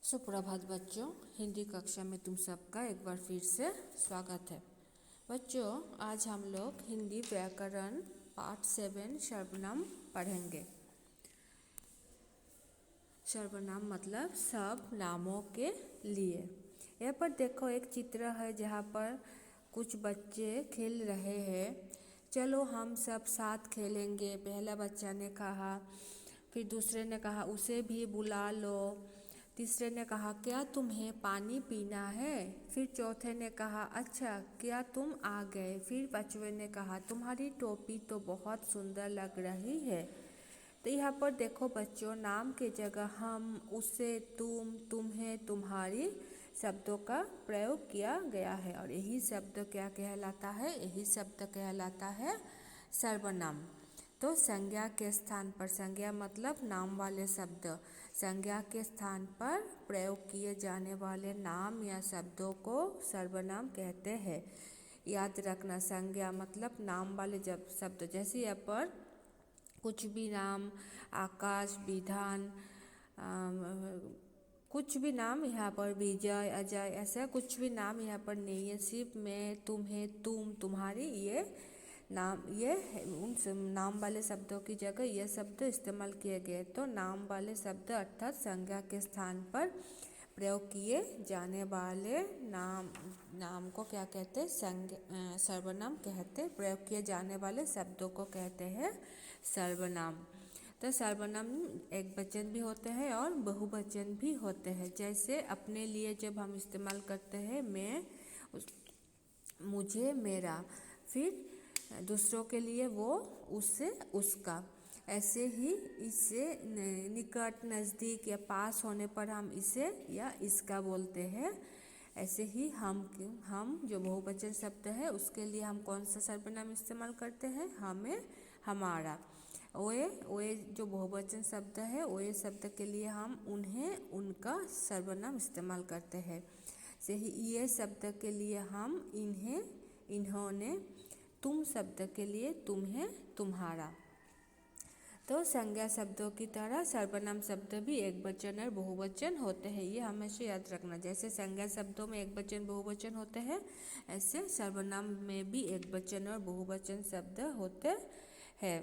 सुप्रभात बच्चों, हिंदी कक्षा में तुम सबका एक बार फिर से स्वागत है। बच्चों, आज हम लोग हिंदी व्याकरण पार्ट 7 सर्वनाम पढ़ेंगे। सर्वनाम मतलब सब नामों के लिए। यहाँ पर देखो एक चित्र है जहाँ पर कुछ बच्चे खेल रहे हैं। चलो हम सब साथ खेलेंगे, पहला बच्चा ने कहा। फिर दूसरे ने कहा उसे भी बुला लो। तीसरे ने कहा क्या तुम्हें पानी पीना है। फिर चौथे ने कहा अच्छा क्या तुम आ गए। फिर पांचवें ने कहा तुम्हारी टोपी तो बहुत सुंदर लग रही है। तो यहाँ पर देखो बच्चों, नाम के जगह हम, उसे, तुम, तुम्हें, तुम्हारी शब्दों का प्रयोग किया गया है। और यही शब्द क्या कहलाता है? यही शब्द कहलाता है सर्वनाम। तो संज्ञा के स्थान पर, संज्ञा मतलब नाम वाले शब्द, संज्ञा के स्थान पर प्रयोग किए जाने वाले नाम या शब्दों को सर्वनाम कहते हैं। याद रखना, संज्ञा मतलब नाम वाले जब शब्द, जैसे यहाँ पर कुछ भी नाम, आकाश, विधान, कुछ भी नाम, यहाँ पर विजय, अजय, ऐसा कुछ भी नाम यहाँ पर नहीं है। सिर्फ मैं, तुम्हें, तुम, तुम्हारी, ये नाम, ये उन नाम वाले शब्दों की जगह ये शब्द इस्तेमाल किए गए। तो नाम वाले शब्द अर्थात संज्ञा के स्थान पर प्रयोग किए जाने वाले नाम को क्या कहते हैं? सर्वनाम कहते हैं। प्रयोग किए जाने वाले शब्दों को कहते हैं सर्वनाम। तो सर्वनाम एक वचन भी होते हैं और बहुवचन भी होते हैं। जैसे अपने लिए जब हम इस्तेमाल करते हैं मैं, मुझे, मेरा। फिर दूसरों के लिए वो, उससे, उसका। ऐसे ही इससे निकट, नज़दीक या पास होने पर हम इसे या इसका बोलते हैं। ऐसे ही हम जो बहुवचन शब्द है उसके लिए हम कौन सा सर्वनाम इस्तेमाल करते हैं? हमें, हमारा। ओए जो बहुवचन शब्द है, ओए शब्द के लिए हम उन्हें, उनका सर्वनाम इस्तेमाल करते हैं। से ही ये शब्द के लिए हम इन्हें, इन्होंने। तुम शब्द के लिए तुम्हें, तुम्हारा। तो संज्ञा शब्दों की तरह सर्वनाम शब्द भी एक वचन और बहुवचन होते हैं। ये हमेशा याद रखना। जैसे संज्ञा शब्दों में एक वचन बहुवचन होते हैं, ऐसे सर्वनाम में भी एक वचन और बहुवचन शब्द होते हैं।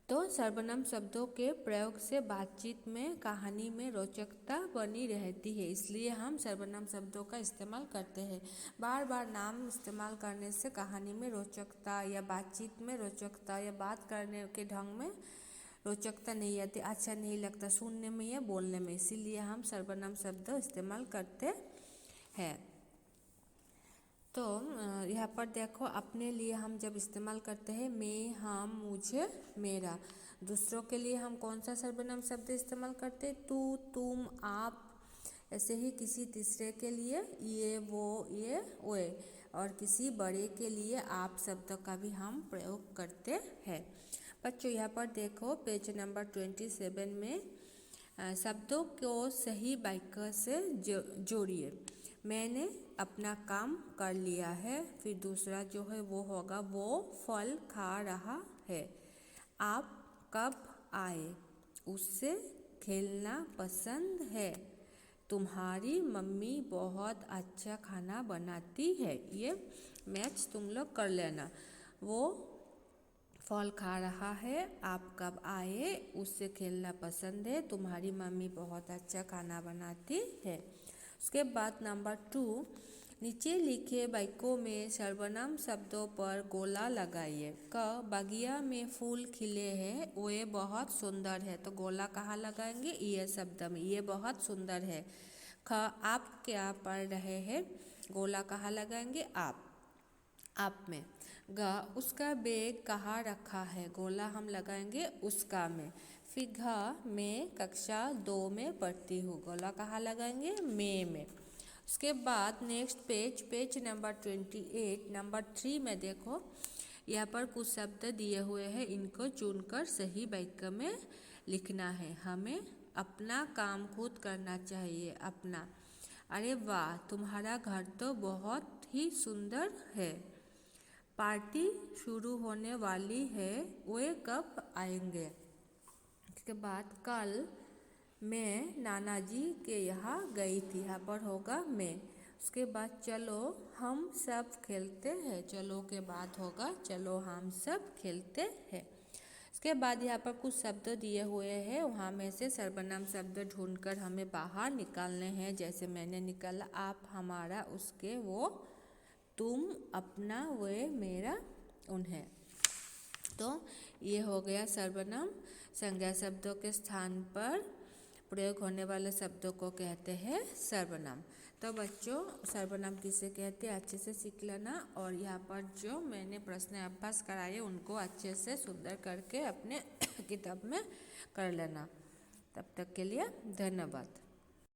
तो सर्वनाम शब्दों के प्रयोग से बातचीत में, कहानी में रोचकता बनी रहती है, इसलिए हम सर्वनाम शब्दों का इस्तेमाल करते हैं। बार बार नाम इस्तेमाल करने से कहानी में रोचकता या बातचीत में रोचकता या बात करने के ढंग में रोचकता नहीं आती, अच्छा नहीं लगता सुनने में या बोलने में, इसीलिए हम सर्वनाम शब्द इस्तेमाल करते हैं। तो यहाँ पर देखो अपने लिए हम जब इस्तेमाल करते हैं मैं, हम, मुझे, मेरा। दूसरों के लिए हम कौन सा सर्वनाम शब्द इस्तेमाल करते हैं? तू, तुम, आप। ऐसे ही किसी तीसरे के लिए ये, वो, ये, ओए। और किसी बड़े के लिए आप शब्द का भी हम प्रयोग करते हैं। बच्चों यहाँ पर देखो पेज नंबर 27 में शब्दों को सही वाक्य से जोड़िए। मैंने अपना काम कर लिया है। फिर दूसरा जो है वो होगा वो फल खा रहा है। आप कब आए? उससे खेलना पसंद है। तुम्हारी मम्मी बहुत अच्छा खाना बनाती है। ये मैच तुम लोग कर लेना। वो फल खा रहा है, आप कब आए, उससे खेलना पसंद है, तुम्हारी मम्मी बहुत अच्छा खाना बनाती है। उसके बाद नंबर 2, नीचे लिखे वाक्यों में सर्वनाम शब्दों पर गोला लगाइए। क, बगिया में फूल खिले हैं, वो बहुत सुंदर है। तो गोला कहाँ लगाएंगे? ये शब्द में, ये बहुत सुंदर है। ख, आप क्या पढ़ रहे हैं? गोला कहाँ लगाएंगे? आप में। ग, उसका बैग कहाँ रखा है? गोला हम लगाएंगे उसका में। फिर घ, मैं कक्षा 2 में पढ़ती हूँ। गोला कहाँ लगाएंगे? में। उसके बाद नेक्स्ट पेज नंबर 28 नंबर 3 में देखो यहाँ पर कुछ शब्द दिए हुए हैं, इनको चुनकर सही वाक्य में लिखना है। हमें अपना काम खुद करना चाहिए। अपना। अरे वाह, तुम्हारा घर तो बहुत ही सुंदर है। पार्टी शुरू होने वाली है, वे कब आएंगे? इसके बाद कल मैं नाना जी के यहाँ गई थी, यहाँ पर होगा मैं। उसके बाद चलो हम सब खेलते हैं, चलो के बाद होगा चलो हम सब खेलते हैं। उसके बाद यहाँ पर कुछ शब्द दिए हुए हैं, वहाँ में से सर्वनाम शब्द ढूंढकर हमें बाहर निकालने हैं। जैसे मैंने निकाला आप, हमारा, उसके, वो, तुम, अपना, वे, मेरा, उन्हें। तो ये हो गया सर्वनाम। संज्ञा शब्दों के स्थान पर प्रयोग होने वाले शब्दों को कहते हैं सर्वनाम। तो बच्चों सर्वनाम किसे कहते हैं अच्छे से सीख लेना, और यहाँ पर जो मैंने प्रश्न अभ्यास कराए उनको अच्छे से सुंदर करके अपने किताब में कर लेना। तब तक के लिए धन्यवाद।